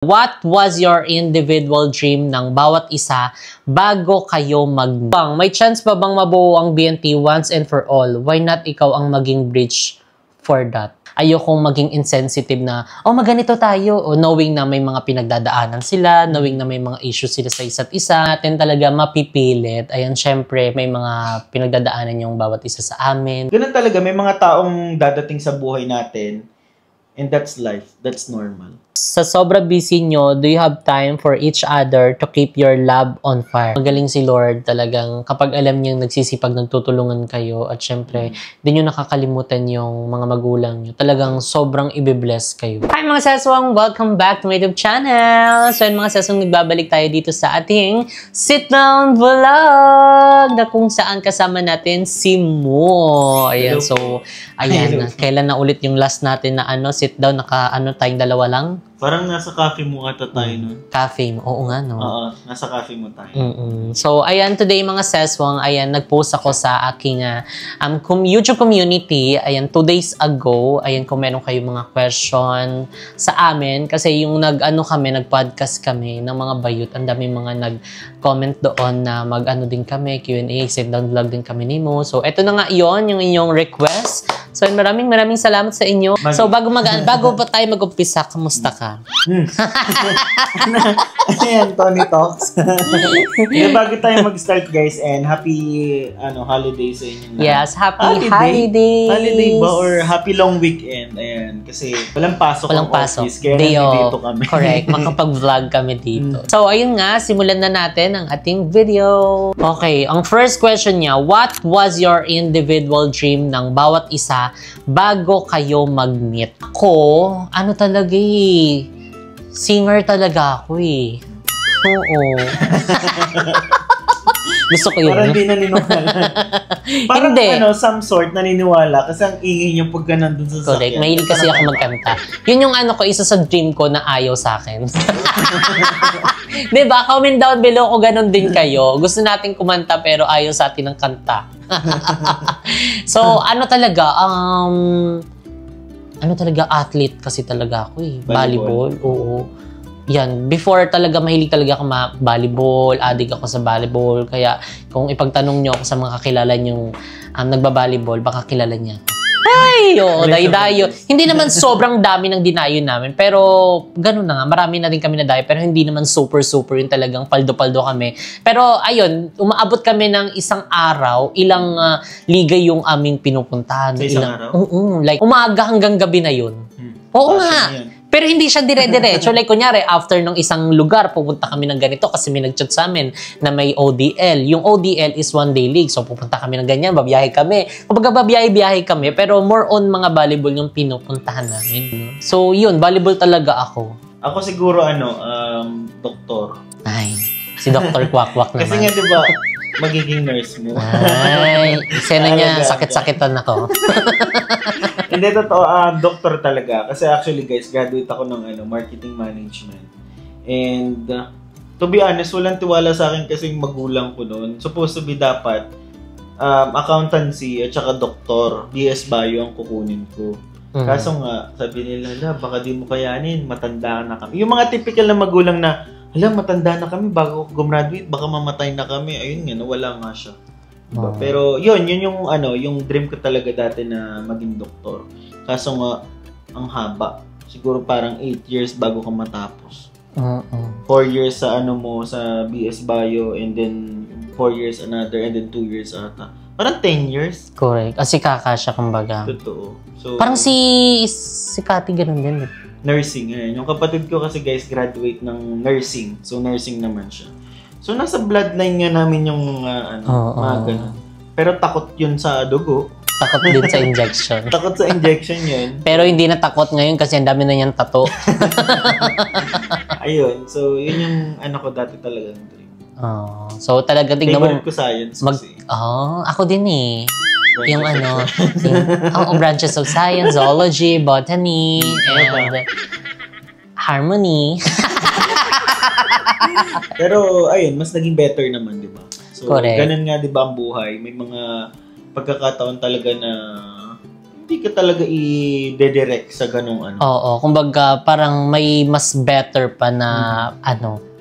What was your individual dream ng bawat isa bago kayo magbang? May chance pa bang mabuo ang BNT once and for all? Why not ikaw ang maging bridge for that? Ayokong maging insensitive na, oh maganito tayo, o knowing na may mga pinagdadaanan sila, knowing na may mga issues sila sa isa't isa, natin talaga mapipilit. Ayan, syempre, may mga pinagdadaanan yung bawat isa sa amin. Ganun talaga, may mga taong dadating sa buhay natin, and that's life, that's normal. Sa sobra busy nyo, do you have time for each other to keep your love on fire? Magaling si Lord talagang kapag alam niyang nagsisipag, nagtutulungan kayo at syempre, di nyo nakakalimutan yung mga magulang nyo. Talagang sobrang ibe-bless kayo. Hi mga saswang! Welcome back to my YouTube channel! So yun mga saswang, nagbabalik tayo dito sa ating Sit Down Vlog na kung saan kasama natin si Mo. Ayan, so, ayan, kailan na ulit yung last natin na sit down, tayong dalawa lang? Parang nasa cafe mo ata tayo nun. Cafe mo? Oo nga, no? Oo, nasa cafe mo tayo. So, ayan, today mga seswang, ayan, nag-post ako sa aking YouTube community, ayan, 2 days ago, ayan, kung meron kayong mga question sa amin, kasi yung nag-podcast kami ng mga bayot, ang dami mga nag-comment doon na mag-ano din kami, Q&A, sit down vlog din kami ni Mo. So, eto na nga yon yung inyong request. So, maraming salamat sa inyo. So, bago pa tayo mag-umpisa, kamusta ka? Ayan, Tony Talks. Bago tayo mag-start, guys, and happy holiday sa inyo. Yes, happy holidays. Holiday ba? Or happy long weekend. Ayan, kasi walang pasok ang office. Kaya nandito kami. Correct, makapag-vlog kami dito. So, ayun nga, simulan na natin ang ating video. Okay, ang first question niya, what was your individual dream ng bawat isa bago kayo mag-meet? Ako, talaga singer talaga ako Oo. Gusto ko yun. Parang di naniniwala. Parang some sort naniniwala kasi ang ingay niyo pagka nandun sa sakyan. Correct. Mahilig kasi ako magkanta. Yun yung isa sa dream ko na ayaw sa akin. Diba? Comment down below kung ganun din kayo. Gusto natin kumanta pero ayaw sa atin ng kanta. So, athlete kasi talaga ako Volleyball. Oo. Yan. Before talaga, mahilig talaga ako volleyball. Adik ako sa volleyball. Kaya, kung ipagtanong nyo ako sa mga kakilala nyong nagba-volleyball, baka kilala niya. Ay! Oo, dayo-dayo. Hindi naman sobrang dami ng dinayo namin. Pero, ganun na nga. Marami na rin kami nadayo. Pero hindi naman super yung talagang paldo-paldo kami. Pero, ayun, umaabot kami ng isang araw. Ilang liga yung aming pinupuntahan. Sa isang araw? Like, umaga hanggang gabi na yun. Oo nga. Pero hindi siya dire-diretso. Like, kunyari, after ng isang lugar, pupunta kami ng ganito kasi may nag-chat sa amin na may ODL. Yung ODL is 1-day league. So, pupunta kami ng ganyan, babiyahe kami. Kapag babiyahe kami, pero more on mga volleyball yung pinupuntahan namin. So, yun, volleyball talaga ako. Ako siguro, doktor. Ay, si Dr. Kwak-Kwak naman. Kasi nga, diba, magiging nurse mo. Ay, sena niya, sakit-sakitan ako. Hindi, totoo, doctor talaga. Kasi actually, guys, graduate ako ng marketing management. And, to be honest, walang tiwala sa akin kasi yung magulang ko noon. Supposed to be dapat, accountancy at saka doktor, BS Bio ang kukunin ko. Kaso nga, sabi nila, baka di mo kayanin, matanda na kami. Yung mga typical na magulang na, matanda na kami bago gumraduate, baka mamatay na kami. Ayun nga, nawala nga siya. Diba? Pero yun yung yung dream ko talaga dati na maging doktor. Kaso nga, ang haba. Siguro parang 8 years bago ka matapos. 4 years sa sa BS Bio, and then 4 years another, and then 2 years ata. Parang 10 years. Correct. Kasi kakasya kumbaga. Totoo. So, parang si Kati ganun din. Nursing. Yung kapatid ko kasi, guys, graduate ng nursing. So, nursing naman siya. So, nasa bloodline nga namin yung mga ganun. Pero takot yun sa dugo. Takot din sa injection. Takot sa injection yun. Pero hindi na takot ngayon kasi ang dami na niyang tato. Ayun. So, yun yung ko dati talagang dream. So, talaga tignan mo. Favorite ko science kasi. Ako din yung branches of science, zoology, botany, and harmony. Pero, ayun, mas naging better naman, di ba? So, correct. Ganun nga, di ba, ang buhay. May mga pagkakataon talaga na hindi ka talaga i-redirect sa ganung ano. Oo, kumbaga parang may mas better pa na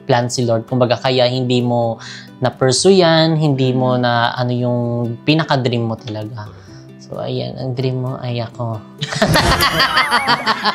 plan si Lord. Kumbaga kaya hindi mo na-pursue yan, hindi mo na yung pinaka-dream mo talaga. So, ayan, ang dream mo ay ako.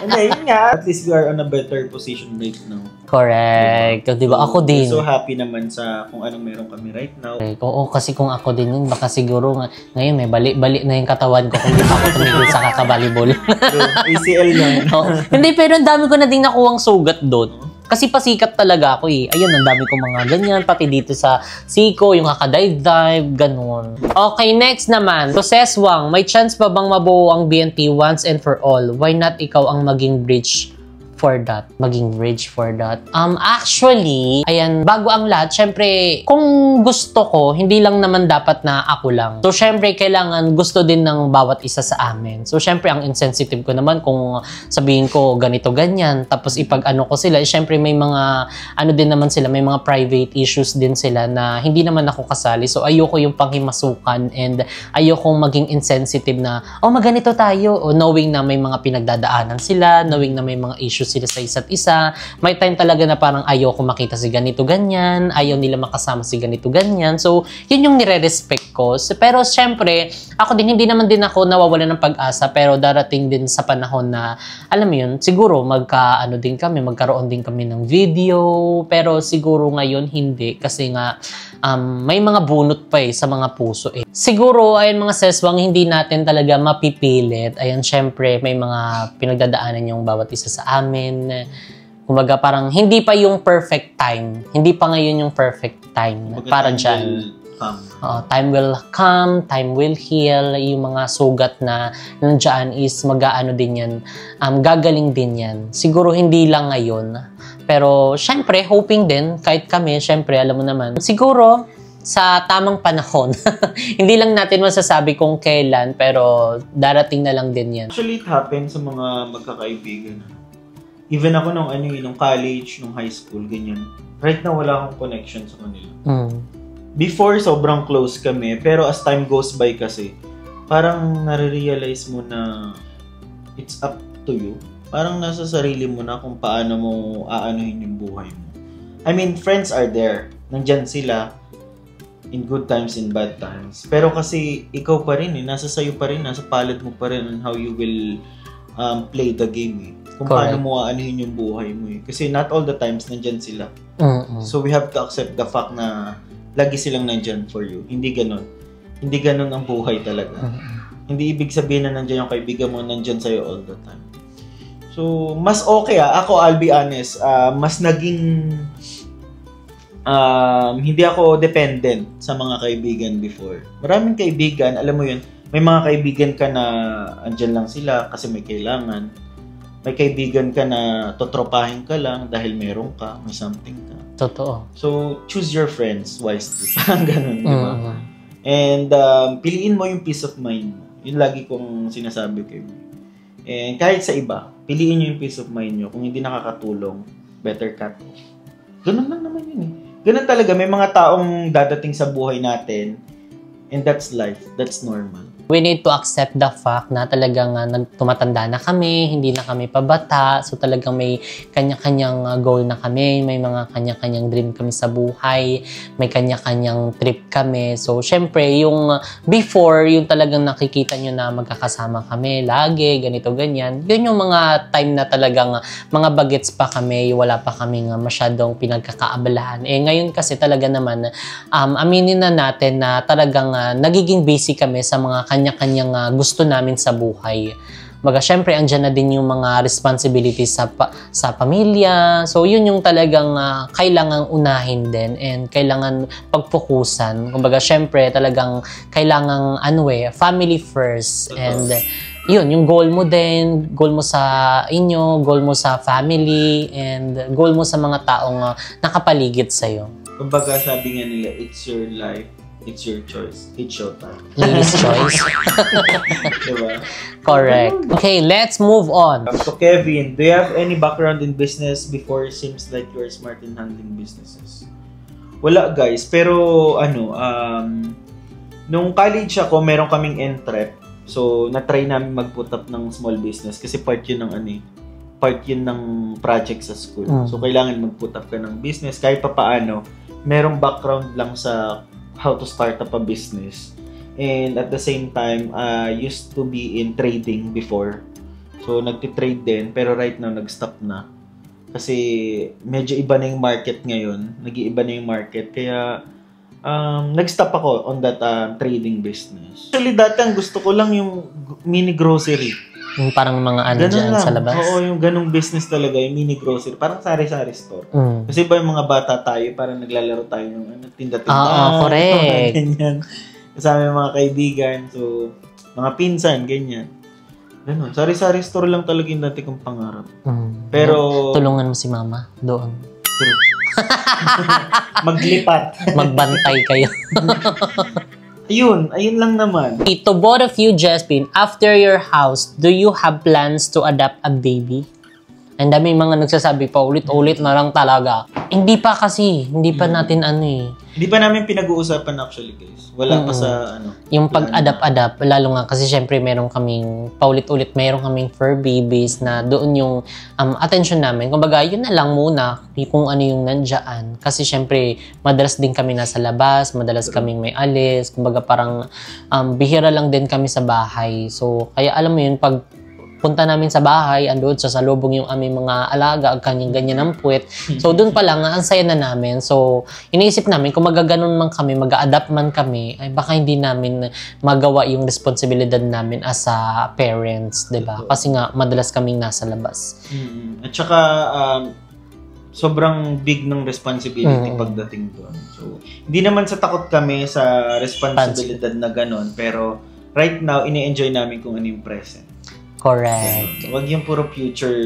Hindi, yun nga. At least we are on a better position right now. Correct. Diba? Ako din. So happy naman sa kung anong meron kami right now. Oo, kasi kung ako din yun, baka siguro ngayon may balik-balik na yung katawan ko kung di pa ako tumigil sa kakabalibol. So, ACL yan. Hindi, pero ang dami ko na din nakuhang sugat doon. Kasi pasikat talaga ako eh. Ayun, ang dami kong mga ganyan. Pati dito sa siko, yung kakadive-dive, ganun. Okay, next naman. To Seswang, may chance pa bang mabuo ang BNP once and for all? Why not ikaw ang maging bridge for that? Maging bridge for that? Actually, ayan, bago ang lahat, syempre, kung gusto ko, hindi lang naman dapat na ako lang. So, syempre, kailangan gusto din ng bawat isa sa amin. So, syempre, ang insensitive ko naman kung sabihin ko ganito, ganyan, tapos ipag-ano ko sila, syempre, may mga, din naman sila, may mga private issues din sila na hindi naman ako kasali. So, ayoko yung panghimasukan and ayokong maging insensitive na, maganito tayo, o knowing na may mga pinagdadaanan sila, knowing na may mga issues sila sa isa't isa. May time talaga na parang ayoko makita si ganito ganyan, ayaw nila makasama si ganito ganyan. So, yun yung nire-respect ko. Pero syempre, ako din, hindi naman din ako nawawala ng pag-asa, pero darating din sa panahon na, alam mo yun, siguro magkaroon din kami ng video, pero siguro ngayon hindi, kasi nga, may mga bunot pa sa mga puso Siguro, ayan mga Seswang, hindi natin talaga mapipilit. Ayan, syempre, may mga pinagdadaanan yung bawat isa sa amin. Kumbaga, parang hindi pa yung perfect time. Hindi pa ngayon yung perfect time. Para dyan. Time will come, time will heal. Yung mga sugat na nandiyan is din yan. Gagaling din yan. Siguro hindi lang ngayon. Pero, syempre, hoping din, kahit kami, syempre, alam mo naman, siguro, sa tamang panahon. Hindi lang natin masasabi kung kailan, pero darating na lang din yan. Actually, it happens sa mga magkakaibigan. Even ako nung college, nung high school, ganyan. Right now, wala akong connection sa kanila. Before, sobrang close kami, pero as time goes by kasi, parang nare-realize mo na it's up to you. Parang nasa sarili mo na kung paano mo aanuhin yung buhay mo. I mean, friends are there. Nandyan sila in good times, in bad times. Pero kasi ikaw pa rin nasa sayo pa rin, nasa palad mo pa rin on how you will play the game Kung paano mo aanuhin yung buhay mo Kasi not all the times nandyan sila. So we have to accept the fact na lagi silang nandyan for you. Hindi ganon. Hindi ganon ang buhay talaga. Hindi ibig sabihin na nandyan yung kaibigan mo, nandyan sa'yo all the time. So, mas okay Ako, I'll be honest, mas naging hindi ako dependent sa mga kaibigan before. Maraming kaibigan, alam mo yun, may mga kaibigan ka na andyan lang sila kasi may kailangan. May kaibigan ka na totropahin ka lang dahil meron ka, may something ka. Totoo. So, choose your friends wisely. Parang ganun, di ba? And piliin mo yung peace of mind mo. Yun lagi kong sinasabi kayo. And kahit sa iba, piliin nyo yung peace of mind nyo. Kung hindi nakakatulong, better cut off. Ganun lang naman yun Ganun talaga, may mga taong dadating sa buhay natin and that's life, that's normal. We need to accept the fact na talagang tumatanda na kami, hindi na kami pabata, so talagang may kanya-kanyang goal na kami, may mga kanya-kanyang dream kami sa buhay, may kanya-kanyang trip kami. So, syempre, yung before, yung talagang nakikita nyo na magkakasama kami lagi, ganito, ganyan, yun yung mga time na talagang mga bagets pa kami, wala pa kaming masyadong pinagkakaabalahan. Ngayon kasi talaga naman, aminin na natin na talagang nagiging busy kami sa mga kanya-kanyang gusto namin sa buhay. Baga, syempre, andyan na din yung mga responsibilities sa pamilya. So, yun yung talagang kailangang unahin din and kailangan pagpukusan. Kumbaga, syempre, talagang kailangang family first. And yun, yung goal mo din, goal mo sa inyo, goal mo sa family, and goal mo sa mga taong nakapaligid sa'yo. Kumbaga, sabi nga nila, it's your life. It's your choice. It's your time. Ladies' choice. Diba? Correct. Okay, let's move on. So, Kevin, do you have any background in business before? Seems like you're smart in handling businesses. Wala, guys. Pero, nung college ako, meron kaming entrep. So, na-try namin mag-put up ng small business kasi part yun ng project sa school. So, kailangan mag-put up ka ng business kahit pa paano, merong background lang sa how to start up a business. And at the same time, used to be in trading before. So, nagtitrade din, pero right now, nag-stop na. Kasi medyo iba na yung market ngayon. Nag-iiba na yung market. Kaya, nag-stop ako on that trading business. Actually, dati ang gusto ko lang yung mini grocery. Yung parang mga ano Ganun dyan lang. sa labas. Oo, yung ganung business talaga, yung mini grocery. Parang sari-sari store. Kasi ba yung mga bata tayo, parang naglalaro tayo ng tinda-tinda. Oo, correct. Ganyan. Kasama yung mga kaibigan. So, mga pinsan, ganyan. Ganun. Sari-sari store lang talaga yung dati kong pangarap. Pero, tulungan mo si mama doon. maglipat. Magbantay kayo. ayun lang naman. To both of you, Jespin, after your house, do you have plans to adopt a baby? Ang dami mga nagsasabi pa ulit-ulit na lang talaga. Hindi pa natin Hindi pa namin pinag-uusapan actually, guys. Wala pa sa yung pag-adapt, lalo nga kasi syempre meron kaming fur babies na doon yung attention namin. Kumbaga, yun na lang muna kung ano yung nandiyan. Kasi syempre, madalas din kami nasa labas, madalas kaming may alis. Kumbaga, parang bihira lang din kami sa bahay. So, kaya alam mo yun, pag punta namin sa bahay, andoon sa salubong yung aming mga alaga, kanyang ganyan ng puwet. So, doon pa lang, ang saya na namin. So, iniisip namin, kung magaganon man kami, mag-a-adapt man kami, ay baka hindi namin magawa yung responsibilidad namin as a parents, diba? Kasi nga, madalas kaming nasa labas. At saka, sobrang big ng responsibility pagdating doon. So, hindi naman sa takot kami sa responsibilidad na ganon, pero right now, ini-enjoy namin kung ano yung present. Correct. Wag yung puro future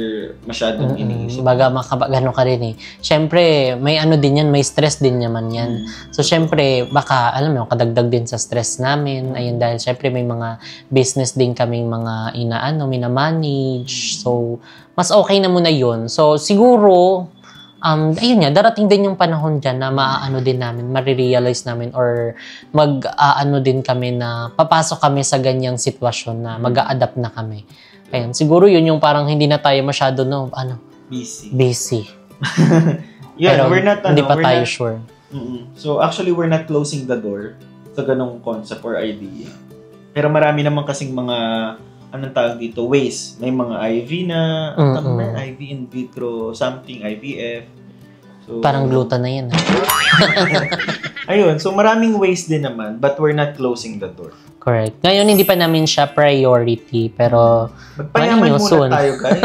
masyadong iniisip. Baga makabagano ka rin eh. Siyempre, may ano din yan, may stress din naman yan. So, siyempre, baka, alam mo, kadagdag din sa stress namin. Ayun, dahil siyempre may mga business din kaming mga minamanage. So, mas okay na muna yun. So, siguro, ayun nga, darating din yung panahon dyan na maaano din namin, marirealize namin or mag-ano din kami na papasok kami sa ganyang sitwasyon na mag-a-adapt na kami. Ayun, siguro yun yung parang hindi na tayo masyado busy. Yeah, pero hindi pa tayo sure. So actually, we're not closing the door sa ganong concept or idea. Pero marami naman kasing mga anong tawag dito, ways. May mga IV na, IV in vitro, something, IVF. So, parang gluta na yan. Ayun, so maraming ways din naman, but we're not closing the door. Correct. Ngayon, hindi pa namin siya priority, pero magpayaman muna soon. Tayo, guys.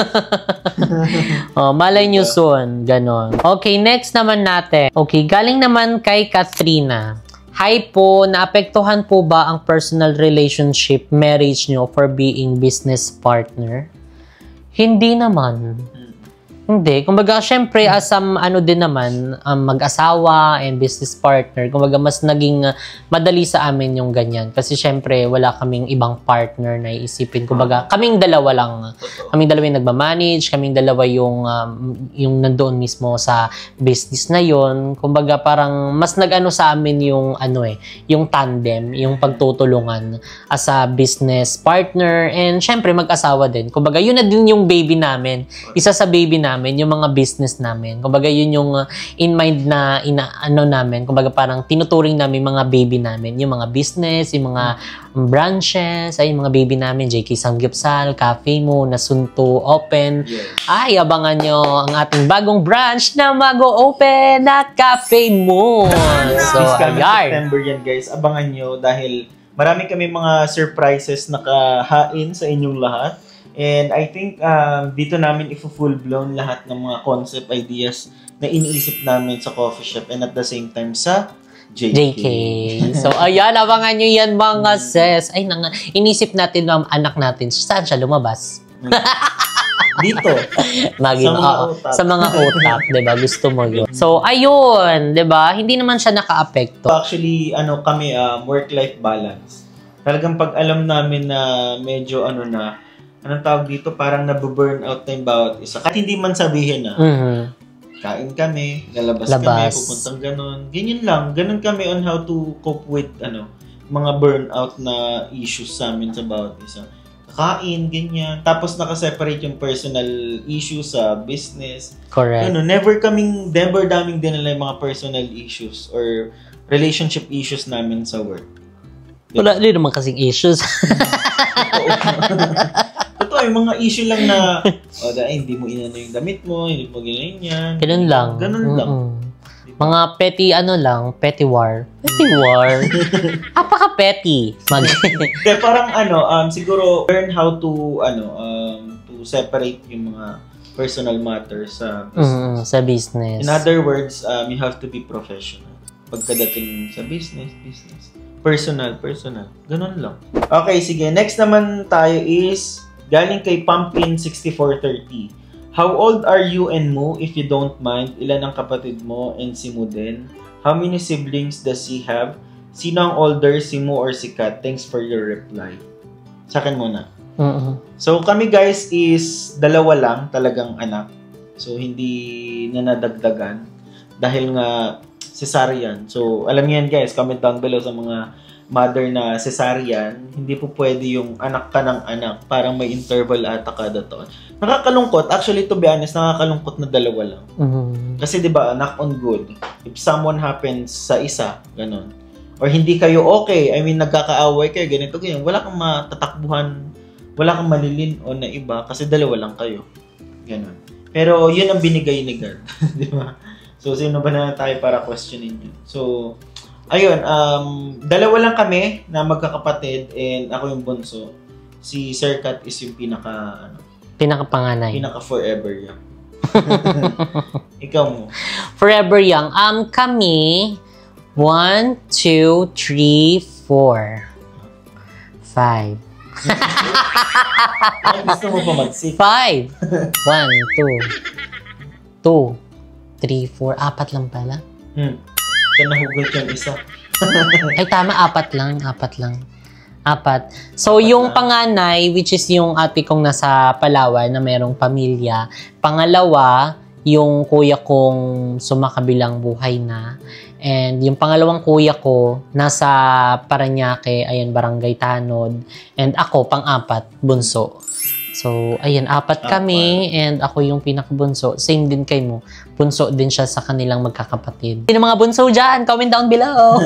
Malay nyo soon. Ganon. Okay, next naman natin. Okay, galing naman kay Katrina. Hi po, naapektuhan po ba ang personal relationship, marriage nyo for being business partner? Hindi naman. Hindi. Kumbaga, syempre, as ano din naman, mag-asawa and business partner, kumbaga, mas naging madali sa amin yung ganyan. Kasi syempre, wala kaming ibang partner na iisipin. Kumbaga, kaming dalawa lang. Kaming dalawa yung nagmamanage, kaming dalawa yung nandoon mismo sa business na yon. Kumbaga, parang mas nag-ano sa amin yung yung tandem, yung pagtutulungan as a business partner and syempre, mag-asawa din. Kumbaga, yun na din yung baby namin. Isa sa baby namin, yung mga business namin. Kumbaga, yun yung in mind na namin. Kumbaga, parang tinuturing namin mga baby namin. Yung mga business, yung mga branches, ay yung mga baby namin, JK Samgyupsal, Cafe Mo, Nasunto, Open. Yes. Ay, abangan nyo ang ating bagong branch na mag-open na Cafe Mo. So, September yan, guys. Abangan nyo dahil marami kami mga surprises nakahain sa inyong lahat. And I think dito namin full-blown lahat ng mga concept ideas na iniisip namin sa coffee shop and at the same time sa JK. So, ayan, abangan nyo yan mga sis. Ay, inisip natin ng anak natin. Saan siya lumabas? Dito. Sa mga utak, diba? Gusto mo yun. So, ayun, diba? Hindi naman siya naka-apekto. Actually, kami, work-life balance. Talagang pag alam namin na medyo anong tawag dito, parang nabu-burn out na yung bawat isa. Kahit hindi man sabihin kain kami, lalabas kami, pupuntang ganon. Ganyan lang. Ganon kami on how to cope with mga burnout na issues sa amin sa bawat isa. Kakain, ganyan. Tapos nakaseparate yung personal issues sa business. Correct. Never daming dinala yung mga personal issues or relationship issues namin sa work. Wala din naman kasing issues. Totoo, yung mga issue lang na, hindi mo inano yung damit mo, hindi mo ganyan. Ganun lang. Ganun lang. Mga petty petty war. Petty war. Apaka-petty. Kaya parang siguro learn how to to separate yung mga personal matters sa business. Sa business. In other words, you have to be professional. Pagkadating sa business. Personal. Ganun lang. Okay, sige. Next naman tayo is galing kay Pumpkin6430. How old are you and Mo, if you don't mind? Ilan ang kapatid mo and si Mo din? How many siblings does he have? Sino ang older, si Mo or si Kat? Thanks for your reply. Sa akin muna. So kami guys is dalawa lang talagang anak. So hindi na nadagdagan. Dahil nga cesarean. So alam niyo yan guys, comment down below sa mga mother na cesarean, hindi po pwede yung anak ka ng anak. Parang may interval ata kada taon. Nakakalungkot. Actually, to be honest, nakakalungkot na dalawa lang. Kasi di ba, knock on good. If someone happens sa isa, ganun. Or hindi kayo okay, I mean, nagkakaaway kayo, ganito, ganyan. Wala kang matatakbuhan, wala kang malilin o na iba kasi dalawa lang kayo. Ganun. Pero yun ang binigay ni God. Di ba? So, sino ba na tayo para questionin yun? So, ayun, dalawa lang kami na magkakapatid and ako yung bunso. Si Sir Kat is yung pinaka-panganay. Pinaka-forever young. Ikaw mo. Forever young. Kami, 1, 2, 3, 4, 5. Gusto mo pa mag-6? 5. 1, 2, 3, 4. 4 lang pala. Kaya nahugot yung isa. Ay, tama. 4 lang. 4. So, yung panganay, which is yung ate kong nasa Palawan na merong pamilya. Pangalawa, yung kuya kong sumakabilang buhay na. And yung pangalawang kuya ko, nasa Parañaque, ayan, Barangay Tanod. And ako, pang-4, bunso. So, ayan, 4 kami and ako yung pinakabunso. Same din kay mo. Bunso din siya sa kanilang magkakapatid. Sino mga bunso dyan? Comment down below.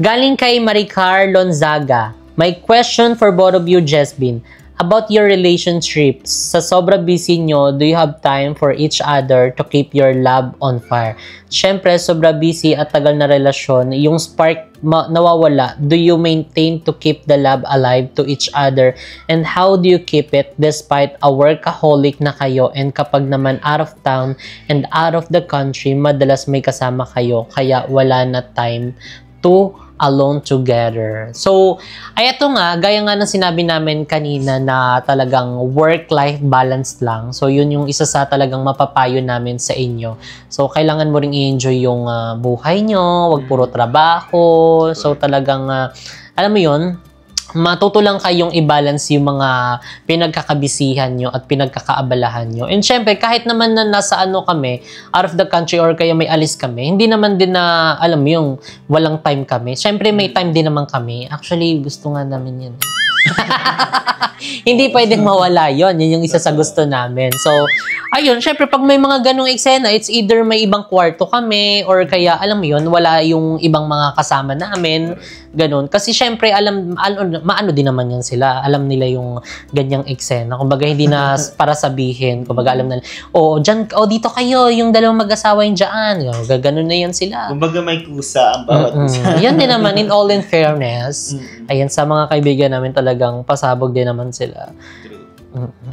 Galing kay Maricar Lonzaga. My question for both of you, Jesbin. About your relationships, sa sobra busy nyo, do you have time for each other to keep your love on fire? Siyempre, sobra busy at tagal na relasyon, yung spark nawawala. Do you maintain to keep the love alive to each other? And how do you keep it despite a workaholic na kayo and kapag naman out of town and out of the country, madalas may kasama kayo kaya wala na time to alone together. So, ay ito nga, gaya nga ng sinabi namin kanina na talagang work-life balance lang. So, yun yung isa sa talagang mapapayo namin sa inyo. So, kailangan mo ring i-enjoy yung buhay nyo, wag puro trabaho. So, talagang, alam mo yun, matuto lang kayong i-balance yung mga pinagkakabisihan nyo at pinagkakaabalahan nyo. And syempre, kahit naman na nasa kami, out of the country or kaya may alis kami, hindi naman din na, alam mo yung walang time kami. Syempre, may time din naman kami. Actually, gusto nga namin yun. Hindi pwedeng mawala yon. Yun yung isa sa gusto namin. So, ayun, syempre, pag may mga ganong eksena, it's either may ibang kwarto kami or kaya, alam mo yun, wala yung ibang mga kasama namin. Ganon. Kasi syempre, maano din naman yan sila. Alam nila yung ganyang eksena. Kumbaga, hindi na para sabihin. Kumbaga, alam na, dito kayo, yung dalawang mag-asawa yung dyan. Gaganon na yan sila. Kumbaga, may kusa ang bawat isa. Yan din naman, in all in fairness. Ayan, sa mga kaibigan namin talagang pasabog din naman sila.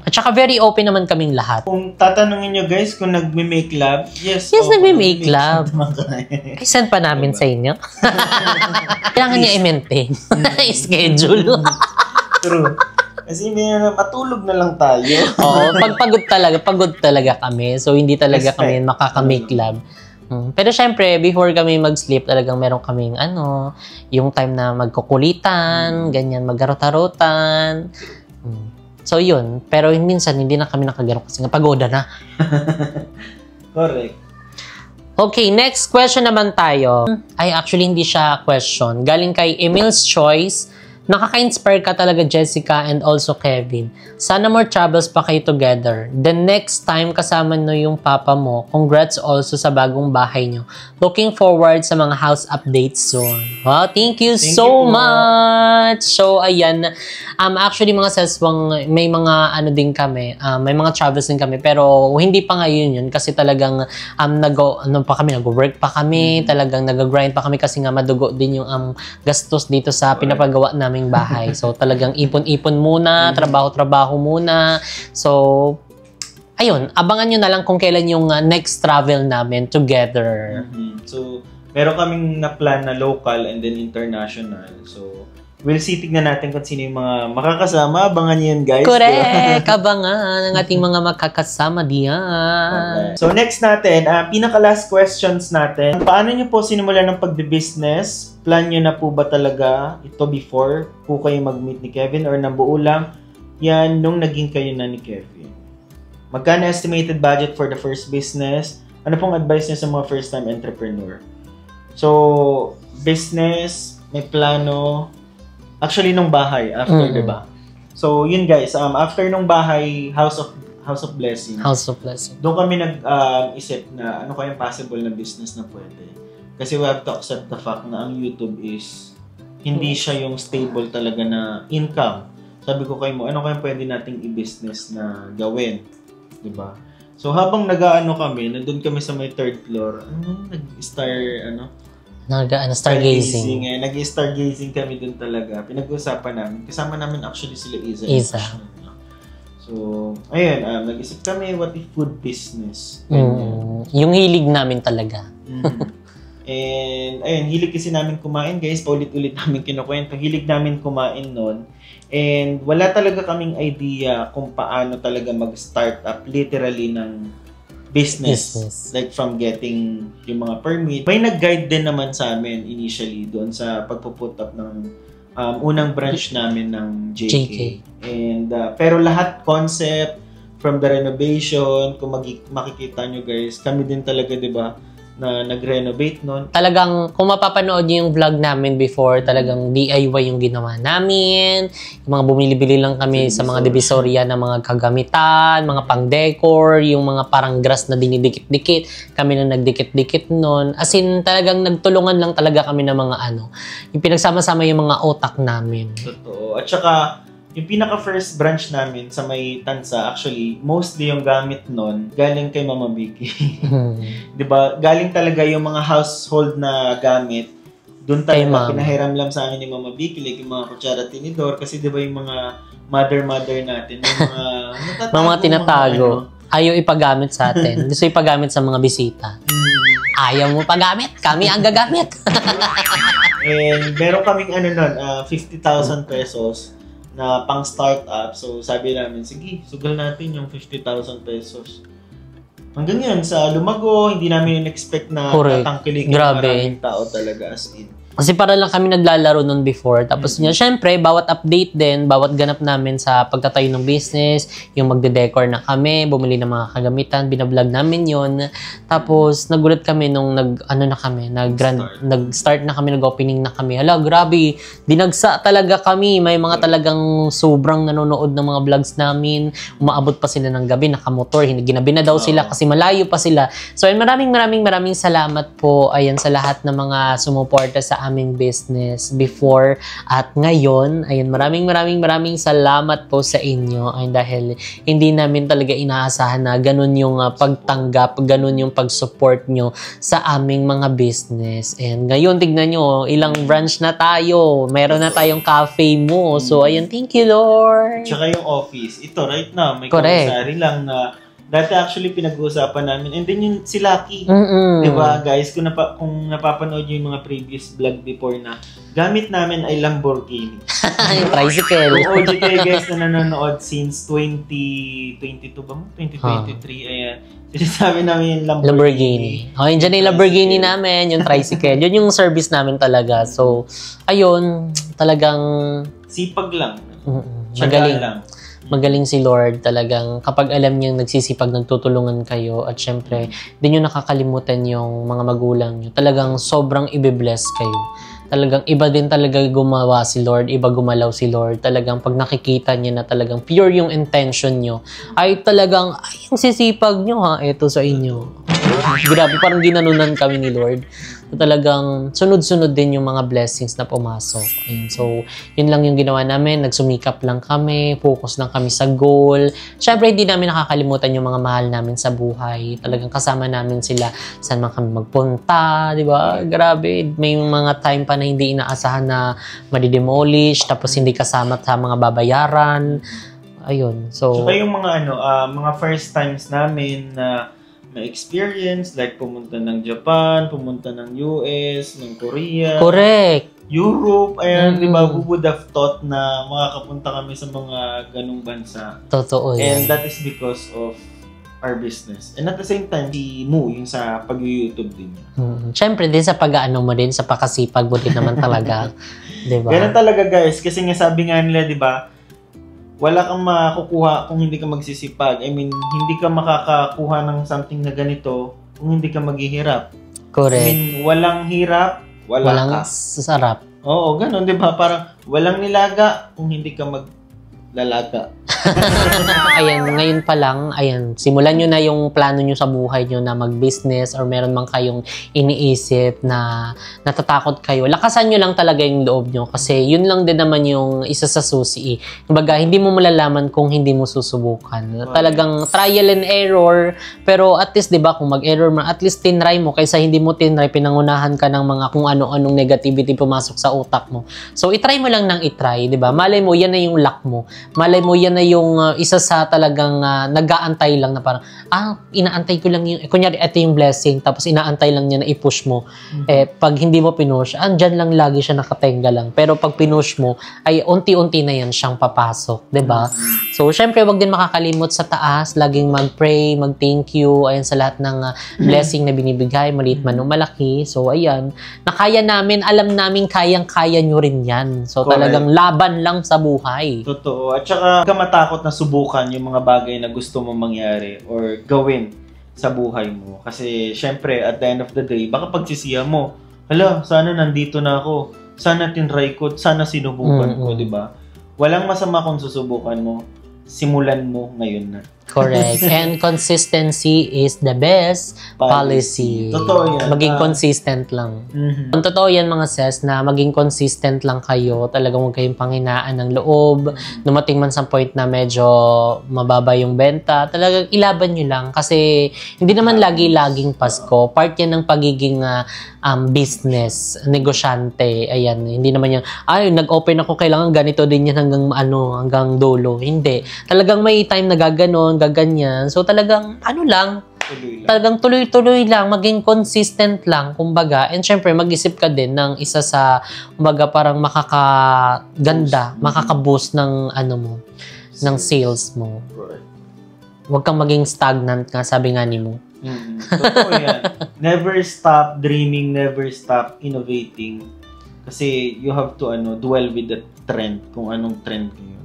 At saka very open naman kaming lahat. Kung tatanungin nyo guys kung nagme-make love, yes, nagme-make love. Ay, send pa namin sa inyo. Kailangan niya i-maintain. Schedule. True. Kasi matulog na lang tayo. Oo, pagod talaga kami. So, hindi talaga kami makaka-make love. Pero syempre, before kami mag-sleep, talagang meron kaming yung time na magkukulitan, ganyan, maggarot-harotan. So, yun. Pero minsan, hindi na kami nakagano kasi nga pagoda na. Correct. Okay, next question naman tayo. Ay, actually, hindi siya question. Galing kay Emil's Choice. Nakaka-inspire ka talaga, Jessica, and also Kevin. Sana more travels pa kayo together. The next time kasama nyo yung papa mo, congrats also sa bagong bahay nyo. Looking forward sa mga house updates soon. Wow, thank you so much! So, ayan. Actually, mga seswang, may mga ano din kami, may mga travels din kami, pero hindi pa ngayon yun kasi talagang nag-work pa kami, talagang nag-grind pa kami kasi nga madugo din yung gastos dito sa pinapagawa naming bahay. So, talagang ipon-ipon muna, trabaho-trabaho muna. So, ayun, abangan nyo na lang kung kailan yung next travel namin together. So, meron kaming na-plan na local and then international. So, we'll see, tignan natin kung sino yung mga makakasama. Abangan nyo yun, guys. Correct! Abangan ang ating mga makakasama diyan. Okay. So, next natin, pinaka-last questions natin. Paano nyo po sinimulan ng pagbe-business? Plan nyo na po ba talaga ito before po kayo mag-meet ni Kevin or nabuo lang yan nung naging kayo na ni Kevin? Magkano estimated budget for the first business? Ano pong advice niyo sa mga first-time entrepreneur? So, business, may plano. Actually, nung bahay, after, diba? So, yun guys, after nung bahay, House of Blessing. House of Blessing. Doon kami nag-isip na ano kayang possible na business na pwede. Kasi we have to accept the fact na ang YouTube is hindi siya yung stable talaga na income. Sabi ko kay mo, ano kayang pwede nating i-business na gawin? Diba? So, habang nag-aano kami, nandun kami sa may third floor, Stargazing. Nag-stargazing kami dun talaga. Pinag-uusapan namin. Kasama namin actually sila Isa. So, ayun, nag-isip kami, what if food business? Yung hilig namin talaga. And, ayun, hilig kasi namin kumain, guys. Paulit-ulit namin kinukwento. Hilig namin kumain nun. And, wala talaga kaming idea kung paano talaga mag-start up literally ng business. Like, from getting yung mga permit. May nag-guide din naman sa amin initially doon sa pagpuput up ng unang branch namin ng JK. And, pero lahat concept, from the renovation, kung makikita nyo guys, kami din talaga, di ba, na nag-renovate nun. Talagang, kung mapapanood niyo yung vlog namin before, talagang DIY yung ginawa namin. Yung mga bumili-bili lang kami sa mga divisoria na mga kagamitan, mga pang-decor, yung mga parang grass na dinidikit-dikit. Kami na nagdikit-dikit nun. As in, talagang nagtulungan lang talaga kami ng mga yung pinagsama-sama yung mga otak namin. Totoo. At saka, yung pinaka-first branch namin sa may Tansa, actually, mostly yung gamit nun, galing kay Mama Vicky. Diba? Galing talaga yung mga household na gamit, doon talaga pinahiram lang sa amin ni Mama Vicky, like yung mga kutsara tinidor, kasi diba yung mga mother natin, yung mga tinatago. Ayaw ipagamit sa atin. Gusto ipagamit sa mga bisita. Ayaw mo pagamit, kami ang gagamit. And meron kaming 50,000 pesos na pang startup. So, sabi namin, sige, sugal natin yung 50,000 pesos. Hanggang yun, sa lumago, hindi namin in-expect na tatangkilikin maraming tao talaga as in. Kasi para lang kami naglalaro nun before. Tapos niya, syempre, bawat update din, bawat ganap namin sa pagtatayo ng business, yung magde-decor na kami, bumili ng mga kagamitan, binablog namin yon. Tapos, nagulat kami nung nag-start na kami, nag-opening na kami. Hala, grabe, dinagsa talaga kami. May mga talagang sobrang nanonood ng mga vlogs namin. Umaabot pa sila ng gabi, nakamotor, ginabi na daw sila kasi malayo pa sila. So, maraming salamat po, ayan, sa lahat ng mga sumuporta sa aming business before at ngayon. Ayun, maraming salamat po sa inyo. Ayun, dahil hindi namin talaga inaasahan na ganun yung pagtanggap, ganun yung pag-support nyo sa aming mga business. And ngayon, tignan nyo, ilang branch na tayo. Meron na tayong cafe mo. So, ayun, thank you, Lord. Tsaka yung office. Ito, right now, may commissary lang na dati actually pinag-uusapan namin. And then yung si Lucky. Diba guys? Kung napapanood nyo yung mga previous vlog before na gamit namin ay Lamborghini. Yung tricycle. Oo, guys na nanonood since 2022 ba mo? 2023. Ayan. Sinasabi namin yung Lamborghini. Okay, dyan yung Lamborghini namin, yung tricycle. Yun yung service namin talaga. So, ayun, talagang sipag lang. Magaling. Lang. Magaling si Lord talagang kapag alam niyang nagsisipag, nagtutulungan kayo at syempre, di nyo nakakalimutan yung mga magulang nyo. Talagang sobrang ibe-bless kayo. Talagang iba din talaga gumawa si Lord, iba gumalaw si Lord. Talagang pag nakikita niya na talagang pure yung intention nyo, ay talagang, ay, yung sisipag nyo ha, ito sa inyo. Grabe, parang ginanunan kami ni Lord. So, talagang sunod-sunod din yung mga blessings na pumasok. Ayun. So, yun lang yung ginawa namin. Nagsumikap lang kami, focus lang kami sa goal. Siyempre, hindi namin nakakalimutan yung mga mahal namin sa buhay. Talagang kasama namin sila saan man kami magpunta, di ba? Grabe, may mga time pa na hindi inaasahan na madidemolish, tapos hindi kasama sa mga babayaran. Ayun. So, yung mga mga first times namin na may experience, like pumunta ng Japan, pumunta ng US, ng Korea. Correct. Europe, ayan, di ba? Who would have thought na makakapunta kami sa mga ganung bansa? Totoo yan. And that is because of our business. And at the same time, si Mu, yung sa pag-YouTube din niya. Siyempre, din sa pag-ano mo din, sa pakasipag mo din naman talaga. Di ba? Ganun talaga, guys. Kasi nga sabi nga nila, di ba? Wala kang makukuha kung hindi ka magsisipag. I mean, hindi ka makakakuha ng something na ganito kung hindi ka maghihirap. Correct. I mean, walang hirap, walang ka. Sarap. Oo, ganun, di ba? Parang walang nilaga kung hindi ka maglalaga. Ayan, ngayon pa lang, ayan, simulan nyo na yung plano nyo sa buhay nyo na mag-business or meron man kayong iniisip na natatakot kayo. Lakasan nyo lang talaga yung loob nyo kasi yun lang din naman yung isa sa susi. Kumbaga, hindi mo malalaman kung hindi mo susubukan. Talagang trial and error, pero at least, di ba, kung mag-error man, at least tinry mo kaysa hindi mo tinry, pinangunahan ka ng mga kung ano-anong negativity pumasok sa utak mo. So, itry mo lang ng itry, di ba? Malay mo, yan na yung luck mo. Malay mo, yan na yung isa sa talagang nag-aantay lang na parang, inaantay ko lang yung, kunyari, ito yung blessing, tapos inaantay lang niya na i-push mo. Pag hindi mo pinush, dyan lang lagi siya nakatenga lang. Pero pag pinush mo, ay unti-unti na yan siyang papasok, diba? So, syempre, wag din makakalimot sa taas, laging mag-pray, mag-thank you, ayan sa lahat ng blessing na binibigay, maliit man o malaki. So, ayan, nakaya namin, alam namin kayang-kaya nyo rin yan. So, talagang laban lang sa buhay. Totoo. At saka, ka matakot na subukan yung mga bagay na gusto mo mangyari or gawin sa buhay mo. Kasi, syempre, at the end of the day, baka pagsisiya mo, hala, sana nandito na ako. Sana tinry ko, sana sinubukan ko, di ba? Walang masama kung susubukan mo. Simulan mo ngayon na. Correct. And consistency is the best policy. Totoo yan. Maging consistent lang. Ang totoo yan mga sis, na maging consistent lang kayo. Talagang huwag kayong panghinaan ng loob. Dumating man sa point na medyo mababa yung benta, talagang ilaban nyo lang. Kasi hindi naman lagi-laging Pasko. Part yan ng pagiging business, negosyante. Ayan, hindi naman yan, nag-open ako, kailangan ganito din yan hanggang dulo. Hindi. Talagang may time na gaganon, gaganyan. So talagang talagang tuloy-tuloy lang, maging consistent lang, kumbaga. And syempre, mag-isip ka din ng isa sa, kumbaga, parang makakaganda, makaka-boost ng ng sales mo. Huwag kang maging stagnant nga, sabi nga ni mo. Totoo yan. Never stop dreaming, never stop innovating. Kasi you have to dwell with the trend, kung anong trend ngayon.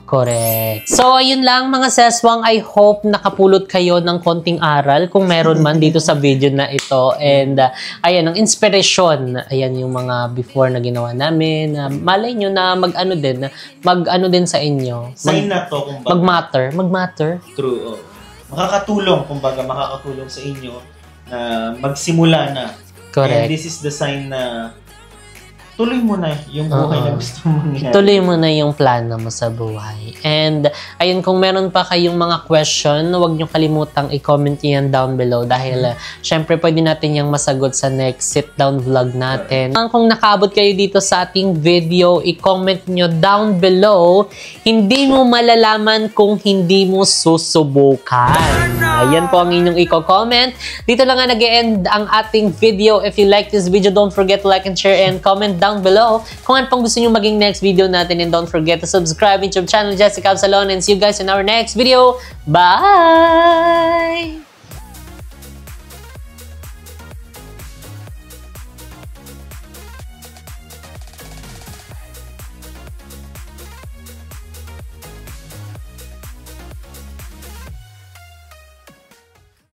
Correct. So, ayun lang mga seswang. I hope nakapulot kayo ng konting aral kung meron man dito sa video na ito. And, ayan, ang inspiration. Ayan yung mga before na ginawa namin. Malay nyo na mag-ano din sa inyo. Sign na to, kumbaga. Mag-matter. True. Makakatulong sa inyo na magsimula na. Correct. And this is the sign na tuloy mo na yung buhay na gusto mo mangyari. Tuloy mo na yung plano mo sa buhay. And, ayun, kung meron pa kayong mga question, huwag nyo kalimutang i-comment yan down below dahil, syempre, pwede natin yung masagot sa next sit-down vlog natin. Kung nakaabot kayo dito sa ating video, i-comment nyo down below. Hindi mo malalaman kung hindi mo susubukan. Ayan po ang inyong i-comment. Dito lang nga nag-e-end ang ating video. If you like this video, don't forget to like and share and comment down below kung ano pang gusto nyo maging next video natin, and don't forget to subscribe to YouTube channel Jessica Absalon, and see you guys in our next video. Bye!